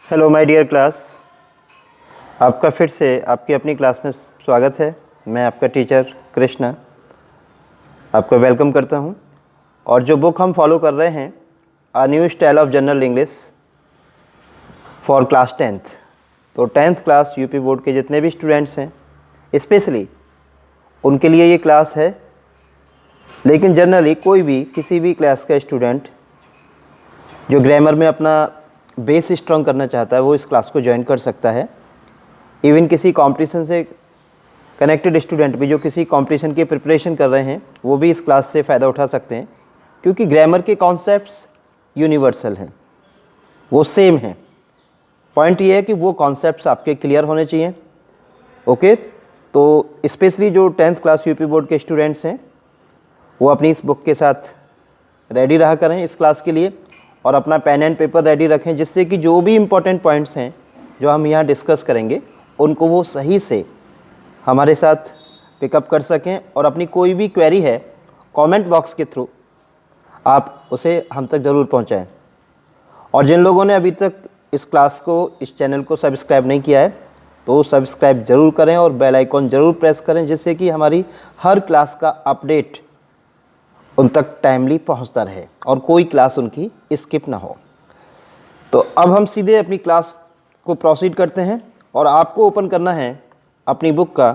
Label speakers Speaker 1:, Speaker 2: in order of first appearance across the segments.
Speaker 1: Hello my dear class, आपका फिर से आपकी अपनी क्लास में स्वागत है। मैं आपका टीचर कृष्णा आपका वेलकम करता हूं। और जो बुक हम फॉलो कर रहे हैं, a new style of general English for class 10th। तो 10th क्लास यूपी बोर्ड के जितने भी स्टूडेंट्स हैं स्पेशली उनके लिए ये क्लास है। लेकिन जनरली कोई भी किसी भी क्लास का स्टूडेंट जो ग्रामर में अपना बेस स्ट्रॉन्ग करना चाहता है वो इस क्लास को ज्वाइन कर सकता है। इवन किसी कंपटीशन से कनेक्टेड स्टूडेंट भी जो किसी कंपटीशन की प्रिपरेशन कर रहे हैं वो भी इस क्लास से फ़ायदा उठा सकते हैं, क्योंकि ग्रामर के कॉन्सेप्ट्स यूनिवर्सल हैं, वो सेम हैं। पॉइंट ये है कि वो कॉन्सेप्ट्स आपके क्लियर होने चाहिए। ओके, तो स्पेशली जो 10th क्लास यूपी बोर्ड के स्टूडेंट्स हैं वो अपनी इस बुक के साथ रेडी रहा करें इस क्लास के लिए, और अपना पेन एंड पेपर रेडी रखें, जिससे कि जो भी इम्पोर्टेंट पॉइंट्स हैं जो हम यहाँ डिस्कस करेंगे उनको वो सही से हमारे साथ पिकअप कर सकें। और अपनी कोई भी क्वेरी है कमेंट बॉक्स के थ्रू आप उसे हम तक ज़रूर पहुँचाएँ। और जिन लोगों ने अभी तक इस क्लास को, इस चैनल को सब्सक्राइब नहीं किया है तो सब्सक्राइब ज़रूर करें और बेल आइकॉन ज़रूर प्रेस करें, जिससे कि हमारी हर क्लास का अपडेट उन तक टाइमली पहुंचता रहे और कोई क्लास उनकी स्किप ना हो। तो अब हम सीधे अपनी क्लास को प्रोसीड करते हैं और आपको ओपन करना है अपनी बुक का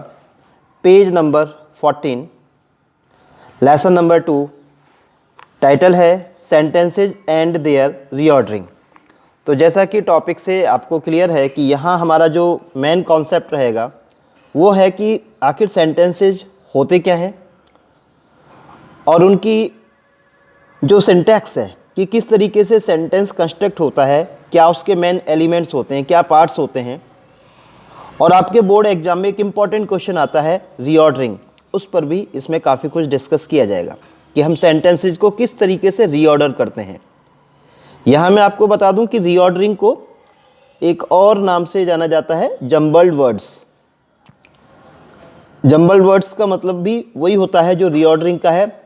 Speaker 1: page number 14, lesson number 2। Title है सेंटेंसेज एंड देयर रीऑर्डरिंग। तो जैसा कि टॉपिक से आपको क्लियर है कि यहाँ हमारा जो मेन कॉन्सेप्ट रहेगा वो है कि आखिर सेंटेंसेज होते क्या हैं और उनकी जो सिंटैक्स है कि किस तरीके से सेंटेंस कंस्ट्रक्ट होता है, क्या उसके मेन एलिमेंट्स होते हैं, क्या पार्ट्स होते हैं। और आपके बोर्ड एग्जाम में एक इम्पॉर्टेंट क्वेश्चन आता है रीऑर्डरिंग, उस पर भी इसमें काफ़ी कुछ डिस्कस किया जाएगा कि हम सेंटेंसेज को किस तरीके से रीऑर्डर करते हैं। यहाँ मैं आपको बता दूं कि रीऑर्डरिंग को एक और नाम से जाना जाता है जम्बल्ड वर्ड्स। जम्बल्ड वर्ड्स का मतलब भी वही होता है जो रीऑर्डरिंग का है।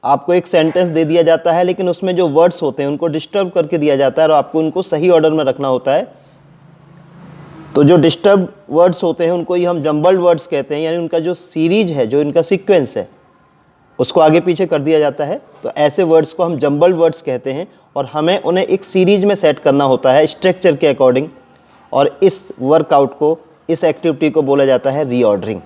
Speaker 1: आपको एक सेंटेंस दे दिया जाता है लेकिन उसमें जो वर्ड्स होते हैं उनको डिस्टर्ब करके दिया जाता है और आपको उनको सही ऑर्डर में रखना होता है। तो जो डिस्टर्ब वर्ड्स होते हैं उनको ही हम जम्बल्ड वर्ड्स कहते हैं, यानी उनका जो सीरीज है, जो इनका सीक्वेंस है, उसको आगे पीछे कर दिया जाता है। तो ऐसे वर्ड्स को हम जम्बल्ड वर्ड्स कहते हैं और हमें उन्हें एक सीरीज में सेट करना होता है स्ट्रक्चर के अकॉर्डिंग। और इस वर्कआउट को, इस एक्टिविटी को बोला जाता है रीऑर्डरिंग।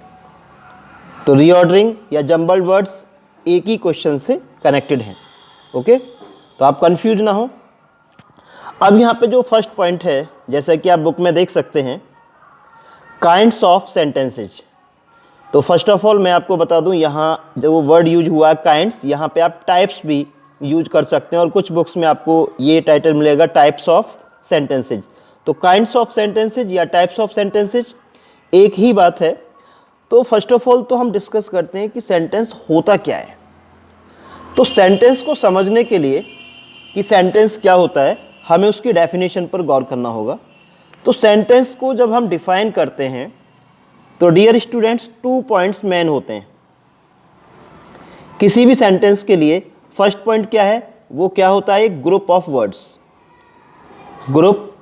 Speaker 1: तो रीऑर्डरिंग या जम्बल्ड वर्ड्स एक ही क्वेश्चन से कनेक्टेड हैं। ओके, तो आप कंफ्यूज ना हो। अब यहाँ पे जो फर्स्ट पॉइंट है, जैसा कि आप बुक में देख सकते हैं, काइंड्स ऑफ सेंटेंसेज। तो फर्स्ट ऑफ ऑल मैं आपको बता दूं, यहाँ जो वो वर्ड यूज हुआ है काइंड्स, यहाँ पे आप टाइप्स भी यूज कर सकते हैं और कुछ बुक्स में आपको ये टाइटल मिलेगा टाइप्स ऑफ सेंटेंसेज। तो काइंड्स ऑफ सेंटेंसेज या टाइप्स ऑफ सेंटेंसेज एक ही बात है। तो फर्स्ट ऑफ ऑल तो हम डिस्कस करते हैं कि सेंटेंस होता क्या है। तो सेंटेंस को समझने के लिए कि सेंटेंस क्या होता है, हमें उसकी डेफिनेशन पर गौर करना होगा। तो सेंटेंस को जब हम डिफाइन करते हैं तो डियर स्टूडेंट्स 2 पॉइंट्स मेन होते हैं किसी भी सेंटेंस के लिए। फर्स्ट पॉइंट क्या है, वो क्या होता है, एक group of words. Group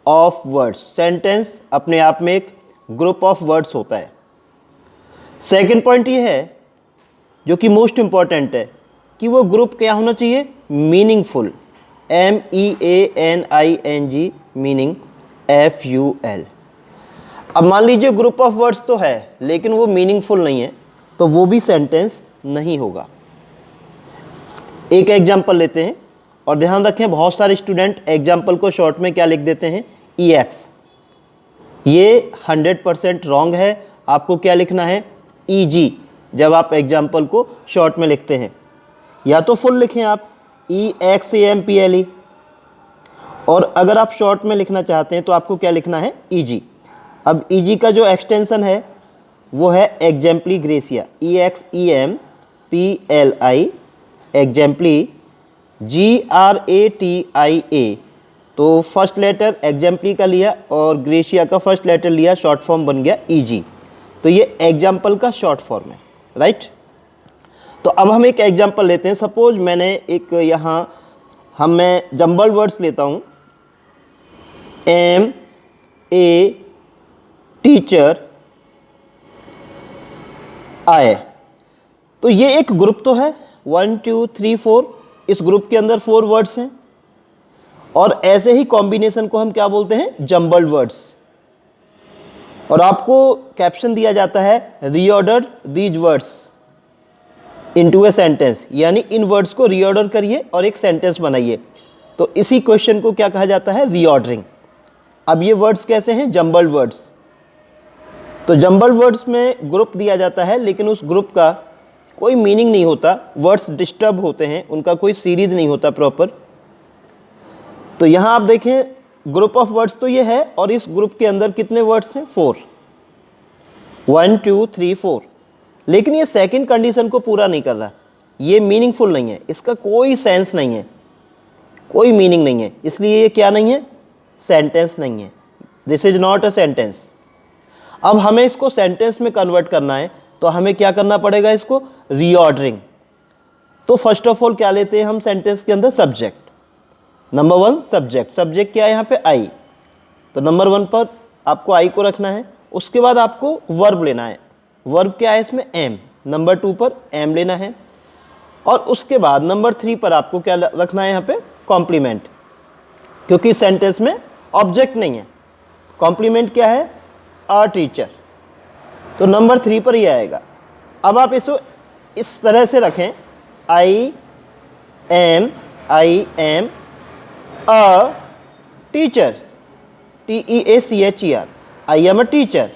Speaker 1: of words, sentence अपने आप में एक ग्रुप ऑफ वर्ड्स होता है। सेकेंड पॉइंट ये है जो कि मोस्ट इंपॉर्टेंट है कि वो ग्रुप क्या होना चाहिए, मीनिंगफुल। MEANING, meaning FUL। अब मान लीजिए ग्रुप ऑफ वर्ड्स तो है लेकिन वो मीनिंगफुल नहीं है, तो वो भी सेंटेंस नहीं होगा। एक एग्जांपल लेते हैं और ध्यान रखें, बहुत सारे स्टूडेंट एग्जांपल को शॉर्ट में क्या लिख देते हैं, EX। ये 100% रॉन्ग है। आपको क्या लिखना है, EG, जब आप एग्जांपल को शॉर्ट में लिखते हैं। या तो फुल लिखें आप EXAMPLE, और अगर आप शॉर्ट में लिखना चाहते हैं तो आपको क्या लिखना है, EG। अब EG का जो एक्सटेंशन है वो है एग्जाम्पली ग्रेसिया, EXEMPLI, एग्जाम्पली GRATIA। तो फर्स्ट लेटर एग्जाम्पली का लिया और ग्रेसिया का फर्स्ट लेटर लिया, शॉर्ट फॉर्म बन गया EG। तो ये एग्जाम्पल का शॉर्ट फॉर्म है, राइट। तो अब हम एक एग्जाम्पल लेते हैं। सपोज मैंने एक यहाँ मैं जम्बल वर्ड्स लेता हूँ एम ए टीचर आए। तो ये एक ग्रुप तो है 1 2 3 4, इस ग्रुप के अंदर 4 वर्ड्स हैं और ऐसे ही कॉम्बिनेशन को हम क्या बोलते हैं, जम्बल्ड वर्ड्स। और आपको कैप्शन दिया जाता है reorder these words into a sentence, यानी इन वर्ड्स को रीऑर्डर करिए और एक सेंटेंस बनाइए। तो इसी क्वेश्चन को क्या कहा जाता है, रीऑर्डरिंग। अब ये वर्ड्स कैसे हैं, जम्बल्ड वर्ड्स। तो जम्बल्ड वर्ड्स में ग्रुप दिया जाता है लेकिन उस ग्रुप का कोई मीनिंग नहीं होता, वर्ड्स डिस्टर्ब होते हैं, उनका कोई सीरीज नहीं होता प्रॉपर। तो यहाँ आप देखें ग्रुप ऑफ वर्ड्स तो ये है और इस ग्रुप के अंदर कितने वर्ड्स हैं, 4, 1 2 3 4। लेकिन ये सेकंड कंडीशन को पूरा नहीं कर रहा, ये मीनिंगफुल नहीं है, इसका कोई सेंस नहीं है, कोई मीनिंग नहीं है, इसलिए ये क्या नहीं है, सेंटेंस नहीं है। This is not a sentence. अब हमें इसको सेंटेंस में कन्वर्ट करना है तो हमें क्या करना पड़ेगा, इसको रीऑर्डरिंग। तो फर्स्ट ऑफ ऑल क्या लेते हैं हम सेंटेंस के अंदर, सब्जेक्ट। नंबर 1 सब्जेक्ट, सब्जेक्ट क्या है यहाँ पे, आई। तो नंबर 1 पर आपको आई को रखना है। उसके बाद आपको वर्ब लेना है, वर्ब क्या है इसमें, एम। नंबर 2 पर एम लेना है और उसके बाद नंबर 3 पर आपको क्या रखना है यहाँ पे, कॉम्प्लीमेंट, क्योंकि सेंटेंस में ऑब्जेक्ट नहीं है। कॉम्प्लीमेंट क्या है, अ टीचर। तो नंबर 3 पर ही आएगा। अब आप इसको इस तरह से रखें, I am a teacher, TEACHER, I am a teacher.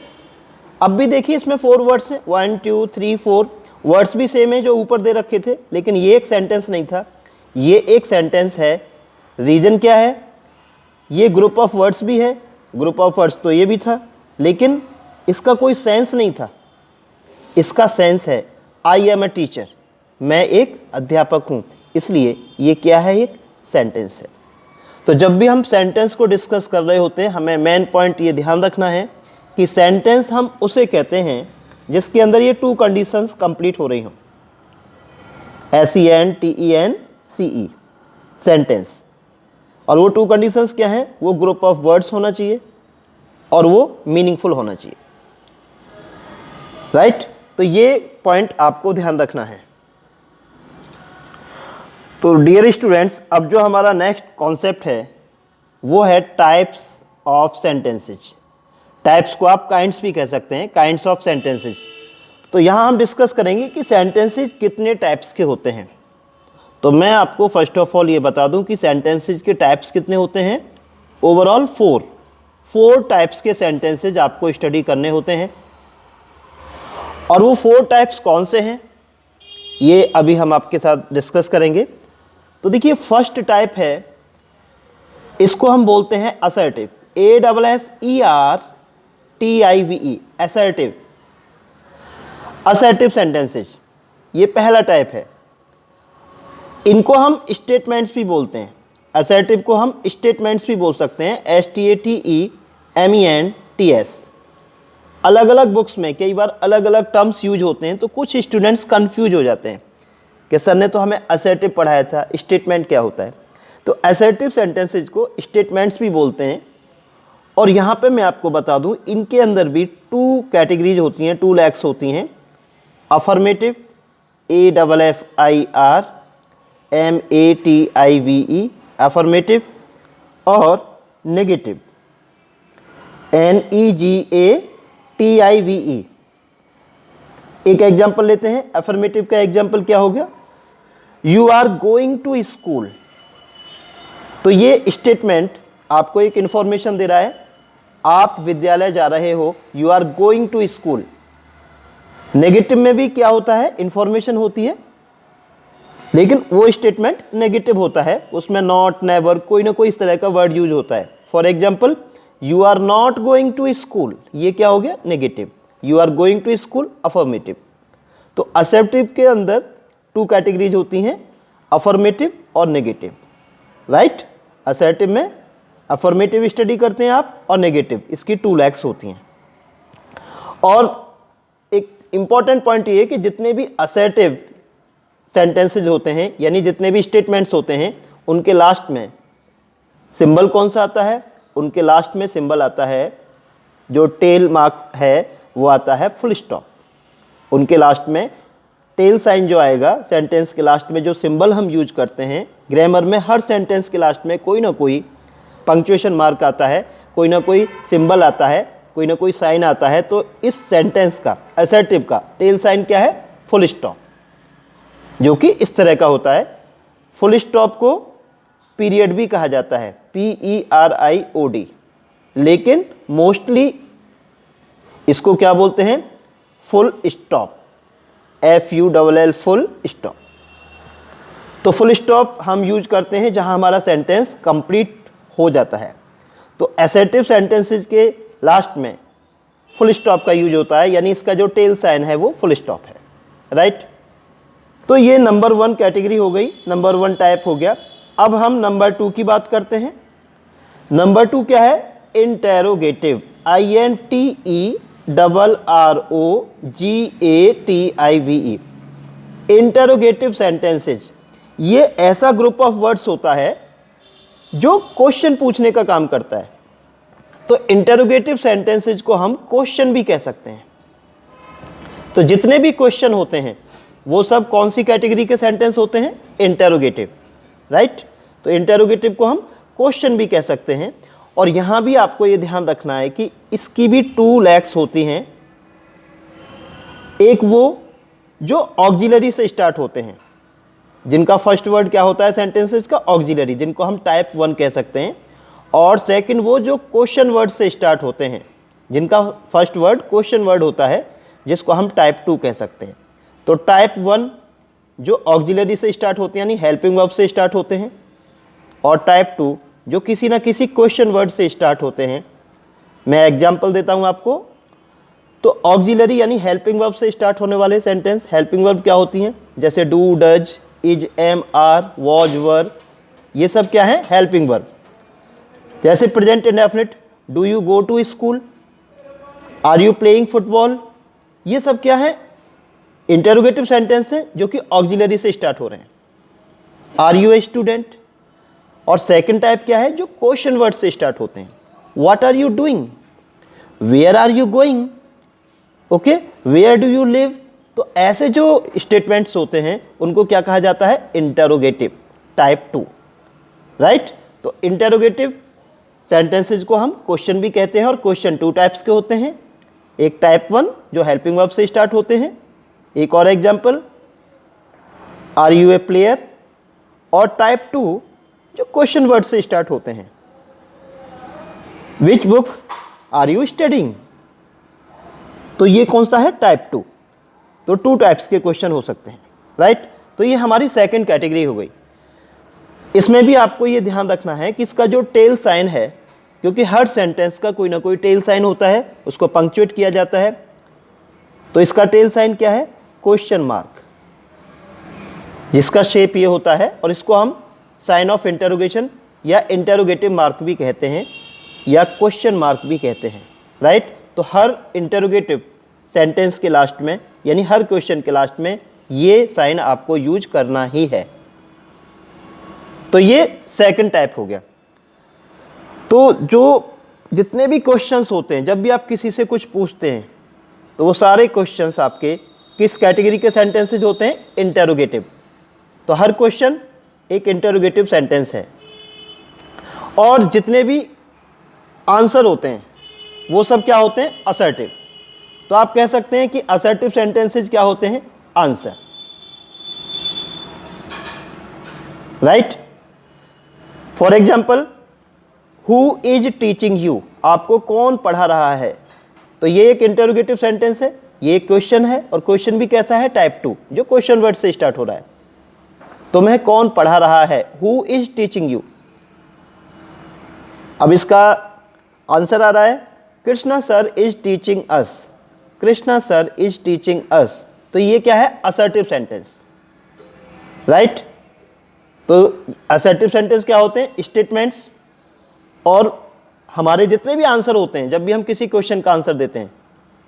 Speaker 1: अब भी देखिए इसमें 4 वर्ड्स हैं, 1 2 3 4, वर्ड्स भी सेम है जो ऊपर दे रखे थे, लेकिन ये एक सेंटेंस नहीं था, ये एक सेंटेंस है। रीजन क्या है, ये ग्रुप ऑफ वर्ड्स भी है, ग्रुप ऑफ वर्ड्स तो ये भी था, लेकिन इसका कोई सेंस नहीं था। इसका सेंस है आई एम अ टीचर, मैं एक अध्यापक हूँ, इसलिए ये क्या है, एक सेंटेंस है। तो जब भी हम सेंटेंस को डिस्कस कर रहे होते हैं हमें मेन पॉइंट ये ध्यान रखना है कि सेंटेंस हम उसे कहते हैं जिसके अंदर ये 2 कंडीशंस कंप्लीट हो रही हों, SENTENCE, सेंटेंस। और वो 2 कंडीशंस क्या हैं, वो ग्रुप ऑफ वर्ड्स होना चाहिए और वो मीनिंगफुल होना चाहिए, राइट। तो ये पॉइंट आपको ध्यान रखना है। तो डियर स्टूडेंट्स, अब जो हमारा नेक्स्ट कॉन्सेप्ट है वो है टाइप्स ऑफ सेंटेंसेज। टाइप्स को आप काइंड्स भी कह सकते हैं, काइंड्स ऑफ सेंटेंसेज। तो यहाँ हम डिस्कस करेंगे कि सेंटेंसेज कितने टाइप्स के होते हैं। तो मैं आपको फर्स्ट ऑफ ऑल ये बता दूं कि सेंटेंसेज के टाइप्स कितने होते हैं, ओवरऑल 4 टाइप्स के सेंटेंसेज आपको स्टडी करने होते हैं। और वो 4 टाइप्स कौन से हैं ये अभी हम आपके साथ डिस्कस करेंगे। तो देखिए फर्स्ट टाइप है, इसको हम बोलते हैं assertive, ASSERTIVE, assertive, assertive sentences. ये पहला टाइप है। इनको हम स्टेटमेंट्स भी बोलते हैं, असर्टिव को हम स्टेटमेंट्स भी बोल सकते हैं, STATEMENTS। अलग अलग बुक्स में कई बार अलग अलग टर्म्स यूज होते हैं, तो कुछ स्टूडेंट्स कंफ्यूज हो जाते हैं कि सर ने तो हमें असर्टिव पढ़ाया था, स्टेटमेंट क्या होता है। तो असर्टिव सेंटेंसेज को स्टेटमेंट्स भी बोलते हैं। और यहाँ पे मैं आपको बता दूँ इनके अंदर भी 2 कैटेगरीज होती हैं, 2 लेग्स होती हैं, अफर्मेटिव AFFIRMATIVE, अफर्मेटिव, और नेगेटिव NEGATIVE। एक एग्जाम्पल लेते हैं, अफर्मेटिव का एग्जाम्पल क्या हो गया, you are going to school. तो ये स्टेटमेंट आपको एक इंफॉर्मेशन दे रहा है, आप विद्यालय जा रहे हो, you are going to school. Negative में भी क्या होता है, इंफॉर्मेशन होती है, लेकिन वो स्टेटमेंट नेगेटिव होता है, उसमें नॉट, नेवर, कोई ना कोई इस तरह का वर्ड यूज होता है। For example, you are not going to school, ये क्या हो गया, negative. You are going to school, affirmative. तो असर्टिव के अंदर 2 कैटेगरीज होती हैं, अफर्मेटिव और नेगेटिव, राइट। असर्टिव में अफर्मेटिव स्टडी करते हैं आप, और नेगेटिव, इसकी 2 लेग्स होती हैं। और एक इम्पॉर्टेंट पॉइंट ये है कि जितने भी असर्टिव सेंटेंसेज होते हैं, यानी जितने भी स्टेटमेंट्स होते हैं, उनके लास्ट में सिंबल कौन सा आता है, उनके लास्ट में सिंबल आता है, जो टेल मार्क है वो आता है फुल स्टॉप। उनके लास्ट में टेल साइन जो आएगा, सेंटेंस के लास्ट में जो सिंबल हम यूज करते हैं ग्रामर में, हर सेंटेंस के लास्ट में कोई ना कोई पंक्चुएशन मार्क आता है, कोई ना कोई सिंबल आता है, कोई ना कोई साइन आता है। तो इस सेंटेंस का, असर्टिव का टेल साइन क्या है? फुल स्टॉप, जो कि इस तरह का होता है। फुल स्टॉप को पीरियड भी कहा जाता है, PERIOD, लेकिन मोस्टली इसको क्या बोलते हैं? Full stop, FULL, full stop. तो फुल स्टॉप हम यूज करते हैं जहां हमारा सेंटेंस कंप्लीट हो जाता है। तो असर्टिव सेंटेंसेस के लास्ट में फुल स्टॉप का यूज होता है, यानी इसका जो टेल साइन है वो फुल स्टॉप है, राइट। तो ये नंबर 1 कैटेगरी हो गई, नंबर 1 टाइप हो गया। अब हम नंबर 2 की बात करते हैं। नंबर 2 क्या है? Interrogative, INTERROGATIVE। इंटेरोगेटिव सेंटेंसेज ये ऐसा ग्रुप ऑफ वर्ड्स होता है जो क्वेश्चन पूछने का काम करता है। तो इंटेरोगेटिव सेंटेंसेज को हम क्वेश्चन भी कह सकते हैं। तो जितने भी क्वेश्चन होते हैं वो सब कौन सी कैटेगरी के सेंटेंस होते हैं? Interrogative, right. तो इंटेरोगेटिव को हम क्वेश्चन भी कह सकते हैं। और यहां भी आपको ये ध्यान रखना है कि इसकी भी 2 लेग्स होती हैं। एक वो जो ऑक्सिलरी से स्टार्ट होते हैं, जिनका फर्स्ट वर्ड क्या होता है सेंटेंसेस का? ऑक्सिलरी, जिनको हम टाइप 1 कह सकते हैं। और सेकंड वो जो क्वेश्चन वर्ड से स्टार्ट होते हैं, जिनका फर्स्ट वर्ड क्वेश्चन वर्ड होता है, जिसको हम टाइप 2 कह सकते हैं। तो टाइप 1 जो ऑक्सिलरी से स्टार्ट होते हैं, यानी हेल्पिंग वर्ब से स्टार्ट होते हैं, और टाइप 2 जो किसी ना किसी क्वेश्चन वर्ड से स्टार्ट होते हैं। मैं एग्जांपल देता हूं आपको। तो ऑक्सिलरी यानी हेल्पिंग वर्ब से स्टार्ट होने वाले सेंटेंस, हेल्पिंग वर्ब क्या होती हैं? जैसे do, does, is, am, are, was, were, ये सब क्या है? Helping verb. जैसे present indefinite, do you go to school, are you playing football, ये सब क्या है? इंटेरोगेटिव सेंटेंस है जो कि ऑक्सिलरी से स्टार्ट हो रहे हैं। Are you a student. और सेकंड टाइप क्या है? जो क्वेश्चन वर्ड से स्टार्ट होते हैं। What are you doing, where are you going, okay, where do you live. तो ऐसे जो स्टेटमेंट्स होते हैं उनको क्या कहा जाता है? Interrogative, type 2, right. तो इंटेरोगेटिव सेंटेंसेज को हम क्वेश्चन भी कहते हैं, और क्वेश्चन 2 टाइप्स के होते हैं। एक टाइप 1 जो हेल्पिंग वर्ब से स्टार्ट होते हैं। एक और example, are you a player. और टाइप 2 जो क्वेश्चन वर्ड से स्टार्ट होते हैं, which book are you studying. तो ये कौन सा है? टाइप 2। तो 2 टाइप्स के क्वेश्चन हो सकते हैं, राइट। तो ये हमारी सेकंड कैटेगरी हो गई। इसमें भी आपको ये ध्यान रखना है कि इसका जो टेल साइन है, क्योंकि हर सेंटेंस का कोई ना कोई टेल साइन होता है, उसको पंक्चुएट किया जाता है। तो इसका टेल साइन क्या है? क्वेश्चन मार्क, जिसका शेप ये होता है। और इसको हम साइन ऑफ इंटेरोगेशन या इंटेरोगेटिव मार्क भी कहते हैं, या क्वेश्चन मार्क भी कहते हैं, राइट। तो हर इंटेरोगेटिव सेंटेंस के लास्ट में, यानी हर क्वेश्चन के लास्ट में ये साइन आपको यूज करना ही है। तो ये सेकंड टाइप हो गया। तो जो जितने भी क्वेश्चंस होते हैं, जब भी आप किसी से कुछ पूछते हैं, तो वो सारे क्वेश्चंस आपके किस कैटेगरी के सेंटेंसेज होते हैं? इंटेरोगेटिव। तो हर क्वेश्चन एक इंटेरोगेटिव सेंटेंस है। और जितने भी आंसर होते हैं वो सब क्या होते हैं? असर्टिव। तो आप कह सकते हैं कि असर्टिव सेंटेंसेज क्या होते हैं? Answer, right. For example, who is teaching you, आपको कौन पढ़ा रहा है। तो ये एक इंटेरोगेटिव सेंटेंस है, ये एक क्वेश्चन है, और क्वेश्चन भी कैसा है? टाइप 2, जो क्वेश्चन वर्ड से स्टार्ट हो रहा है। तुम्हें कौन पढ़ा रहा है? Who is teaching you. अब इसका आंसर आ रहा है, Krishna sir is teaching us, Krishna sir is teaching us. तो ये क्या है? Assertive sentence, right. तो असर्टिव सेंटेंस क्या होते हैं? स्टेटमेंट्स। और हमारे जितने भी आंसर होते हैं, जब भी हम किसी क्वेश्चन का आंसर देते हैं,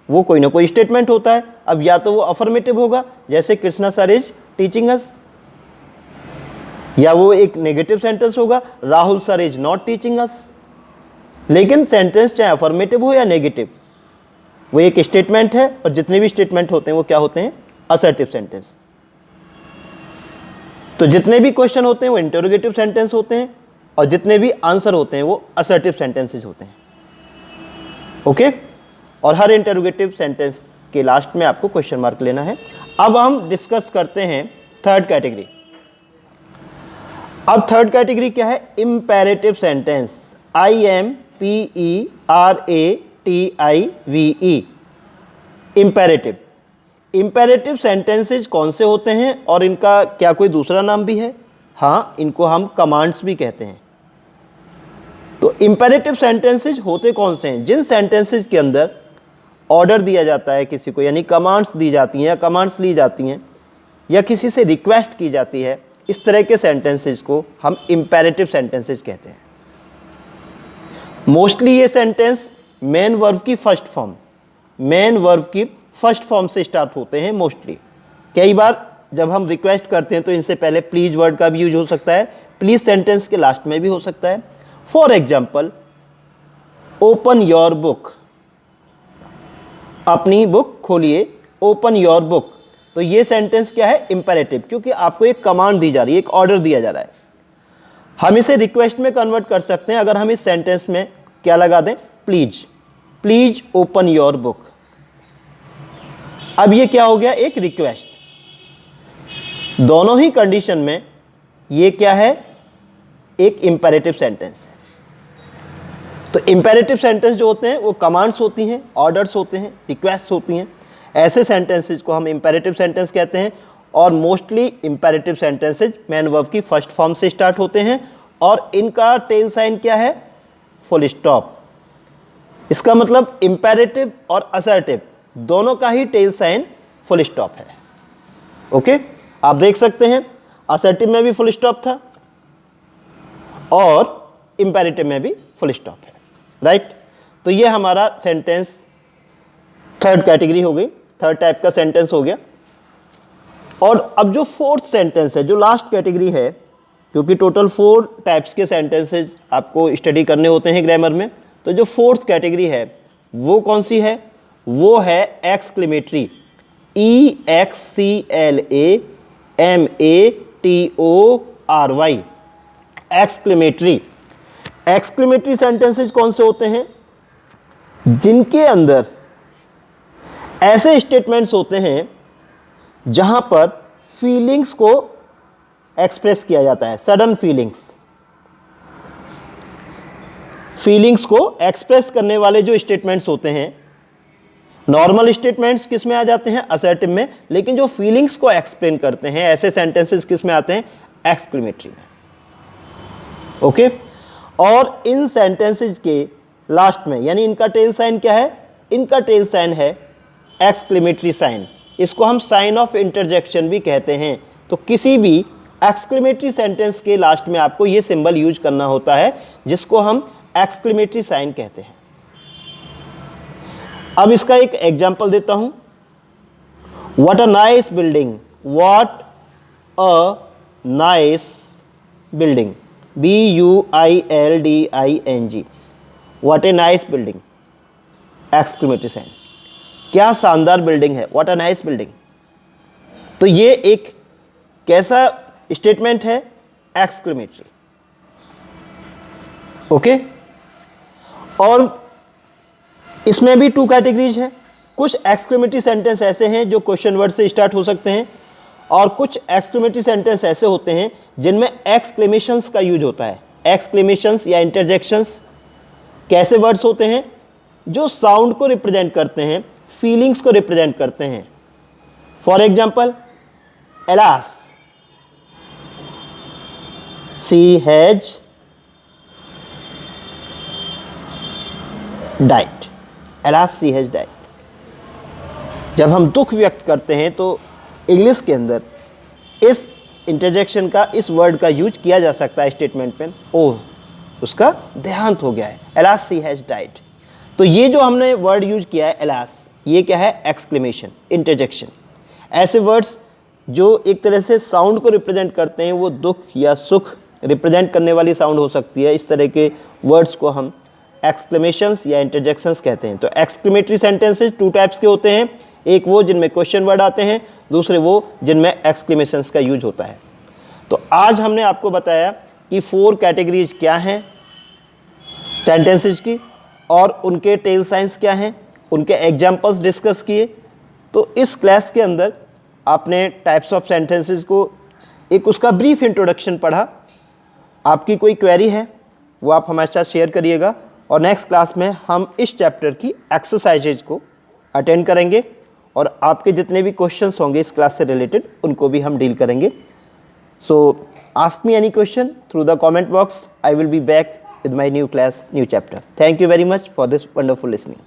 Speaker 1: वो कोई ना कोई स्टेटमेंट होता है। अब या तो वो अफर्मेटिव होगा, जैसे Krishna sir is teaching us, या वो एक नेगेटिव सेंटेंस होगा, Rahul sir is not teaching us. लेकिन सेंटेंस चाहे अफर्मेटिव हो या नेगेटिव, वो एक स्टेटमेंट है, और जितने भी स्टेटमेंट होते हैं वो क्या होते हैं? Assertive sentence. तो जितने भी क्वेश्चन होते हैं वो इंटरोगेटिव सेंटेंस होते हैं, और जितने भी आंसर होते हैं वो असर्टिव सेंटेंसेस होते हैं। ओके, और हर इंटरोगेटिव सेंटेंस के लास्ट में आपको क्वेश्चन मार्क लेना है। अब हम डिस्कस करते हैं थर्ड कैटेगरी। अब थर्ड कैटेगरी क्या है? Imperative sentence. IMPERATIVE, imperative. Imperative sentences कौन से होते हैं और इनका क्या कोई दूसरा नाम भी है? हाँ, इनको हम कमांड्स भी कहते हैं। तो इंपेरेटिव सेंटेंसेज होते कौन से हैं? जिन सेंटेंसेज के अंदर ऑर्डर दिया जाता है किसी को, यानी कमांड्स दी जाती हैं या कमांड्स ली जाती हैं या किसी से रिक्वेस्ट की जाती है, इस तरह के सेंटेंसेज को हम इंपेरेटिव सेंटेंसेज कहते हैं। मोस्टली ये सेंटेंस मेन वर्ब की फर्स्ट फॉर्म से स्टार्ट होते हैं मोस्टली। कई बार जब हम रिक्वेस्ट करते हैं तो इनसे पहले प्लीज वर्ड का भी यूज हो सकता है, प्लीज सेंटेंस के लास्ट में भी हो सकता है। For example, open your book, अपनी बुक खोलिए, ओपन योर बुक। तो ये सेंटेंस क्या है? इंपेरेटिव, क्योंकि आपको एक कमांड दी जा रही है, एक ऑर्डर दिया जा रहा है। हम इसे रिक्वेस्ट में कन्वर्ट कर सकते हैं अगर हम इस सेंटेंस में क्या लगा दें? Please open your book. अब ये क्या हो गया? एक रिक्वेस्ट। दोनों ही कंडीशन में ये क्या है? एक इंपेरेटिव सेंटेंस है। तो इंपेरेटिव सेंटेंस जो होते हैं वो कमांड्स होती हैं, ऑर्डर्स होते हैं, रिक्वेस्ट होती हैं। ऐसे सेंटेंसेज को हम इंपेरेटिव सेंटेंस कहते हैं, और mostly imperative sentences man verb की फर्स्ट फॉर्म से स्टार्ट होते हैं, और इनका टेल साइन क्या है? Full stop. इसका मतलब इंपेरेटिव और असर्टिव दोनों का he tell sign full stop है। ओके, आप देख सकते हैं असर्टिव में भी फुल स्टॉप था और इंपेरेटिव में भी फुल स्टॉप है, राइट। तो ये हमारा सेंटेंस थर्ड कैटेगरी हो गई, थर्ड टाइप का सेंटेंस हो गया। और अब जो फोर्थ सेंटेंस है, जो लास्ट कैटेगरी है, क्योंकि टोटल 4 टाइप्स के सेंटेंसेज आपको स्टडी करने होते हैं ग्रामर में, तो जो फोर्थ कैटेगरी है वो कौन सी है? वो है exclamatory. EXCLAMATORY, exclamatory. Exclamatory sentences कौन से होते हैं? जिनके अंदर ऐसे स्टेटमेंट्स होते हैं जहां पर फीलिंग्स को एक्सप्रेस किया जाता है, सडन फीलिंग्स को एक्सप्रेस करने वाले जो स्टेटमेंट्स होते हैं। नॉर्मल स्टेटमेंट्स किस में आ जाते हैं? असर्टिव में। लेकिन जो फीलिंग्स को एक्सप्लेन करते हैं ऐसे सेंटेंसेस किस में आते हैं? एक्सक्लेमेटरी में। ओके, और इन सेंटेंसेस के लास्ट में, यानी इनका टेल साइन क्या है? इनका टेल साइन है एक्सक्लेमेटरी साइन। इसको हम साइन ऑफ इंटरजेक्शन भी कहते हैं। तो किसी भी एक्सक्लेमेटरी सेंटेंस के लास्ट में आपको ये सिंबल यूज करना होता है, जिसको हम एक्सक्लेमेटरी साइन कहते हैं। अब इसका एक एग्जांपल देता हूं। What a nice building, what a nice building, BUILDING, what a nice building, exclamatory sign. क्या शानदार बिल्डिंग है, व्हाट अ नाइस बिल्डिंग। तो ये एक कैसा स्टेटमेंट है? एक्सक्लेमेटरी। ओके, और इसमें भी 2 कैटेगरीज हैं। कुछ एक्सक्लेमेटरी सेंटेंस ऐसे हैं जो क्वेश्चन वर्ड से स्टार्ट हो सकते हैं, और कुछ एक्सक्लेमेटरी सेंटेंस ऐसे होते हैं जिनमें एक्सक्लेमेशंस का यूज होता है। एक्सक्लेमेशंस या इंटरजेक्शंस कैसे वर्ड्स होते हैं? जो साउंड को रिप्रेजेंट करते हैं, फीलिंग्स को रिप्रेजेंट करते हैं। For example, alas, she has died, alas she has died. जब हम दुख व्यक्त करते हैं तो इंग्लिश के अंदर इस इंटरजेक्शन का, इस वर्ड का यूज किया जा सकता है स्टेटमेंट में। ओह, उसका देहांत हो गया है, एलास शी हैज डाइड। तो ये जो हमने वर्ड यूज किया है एलास, ये क्या है? Exclamation, interjection. ऐसे वर्ड्स जो एक तरह से साउंड को रिप्रेजेंट करते हैं, वो दुख या सुख रिप्रेजेंट करने वाली साउंड हो सकती है। इस तरह के वर्ड्स को हम एक्सक्लेमेशंस या इंटरजेक्शंस कहते हैं। तो एक्सक्लेमेटरी सेंटेंसेस 2 टाइप्स के होते हैं, एक वो जिनमें क्वेश्चन वर्ड आते हैं, दूसरे वो जिनमें एक्सक्लेमेशंस का यूज होता है। तो आज हमने आपको बताया कि 4 कैटेगरीज क्या हैं सेंटेंसेस की और उनके टेल साइंस क्या हैं, उनके एग्जाम्पल्स डिस्कस किए। तो इस क्लास के अंदर आपने टाइप्स ऑफ सेंटेंसेस को एक उसका ब्रीफ इंट्रोडक्शन पढ़ा। आपकी कोई क्वेरी है वो आप हमारे साथ शेयर करिएगा और नेक्स्ट क्लास में हम इस चैप्टर की एक्सरसाइजेज को अटेंड करेंगे और आपके जितने भी क्वेश्चंस होंगे इस क्लास से रिलेटेड उनको भी हम डील करेंगे। सो ask me any question through the comment box. I will be back with my new class, new chapter. Thank you very much for this wonderful listening.